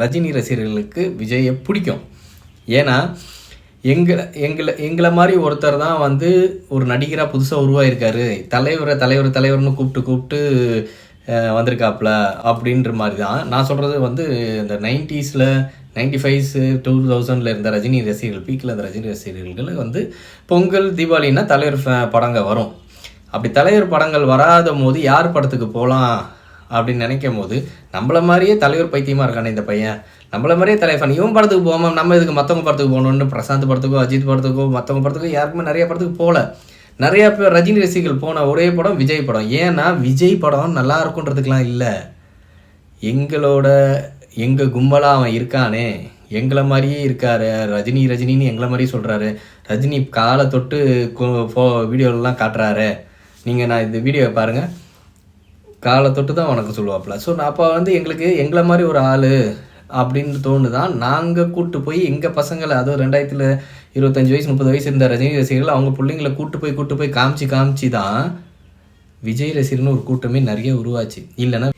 ரஜினி ரசிகர்களுக்கு விஜயை பிடிக்கும். ஏன்னா எங்களை மாதிரி ஒருத்தர் தான் வந்து ஒரு நடிகராக புதுசாக உருவாயிருக்காரு, தலைவர்னு கூப்பிட்டு வந்திருக்காப்புல அப்படின்ற மாதிரி தான். நான் சொல்கிறது வந்து இந்த 90s 95s 2000 இருந்த ரஜினி ரசிகர்கள், பீக்கில் இருந்த ரஜினி ரசிகர்கள் வந்து பொங்கல் தீபாவளின்னா தலைவர் படங்கள் வரும். அப்படி தலைவர் படங்கள் வராத போது யார் படத்துக்கு போகலாம் அப்படின்னு நினைக்கும் போது நம்மளை மாதிரியே தலைவர் பைத்தியமாக இருக்கானே இந்த பையன், நம்மள மாதிரியே தலைவர் இவன் படத்துக்கு போகாமல் நம்ம இதுக்கு மற்றவங்க படத்துக்கு போகணுன்னு பிரசாந்த் படத்துக்கோ அஜித் படத்துக்கோ மற்றவங்க படத்துக்கோ யாருக்குமே நிறைய படத்துக்கு போகல. நிறையா பேர் ரஜினி ரசிகர்கள் போன ஒரே படம் விஜய் படம். ஏன்னா விஜய் படம் நல்லா இருக்குன்றதுக்கெலாம் இல்லை, எங்கள் கும்பலாக அவன் இருக்கானே, எங்களை மாதிரியே இருக்காரு, ரஜினின்னு எங்களை மாதிரியே சொல்கிறாரு, ரஜினி காலை தொட்டு வீடியோலாம் காட்டுறாரு, நான் இந்த வீடியோவை பாருங்கள், காலை தொட்டு தான் உனக்கு சொல்லுவாப்புல. ஸோ அப்போ வந்து எங்களை மாதிரி ஒரு ஆள் அப்படின்னு தோணுதான். நாங்கள் கூப்பிட்டு போய் எங்கள் பசங்களை, அதுவும் 2025 வயசு 30 வயசு இருந்த ரஜினி ரசிகர்கள் அவங்க பிள்ளைங்களை கூப்பிட்டு போய் காமிச்சு தான் விஜய் ரசிகர்னு ஒரு கூட்டமே நிறைய உருவாச்சு. இல்லைன்னா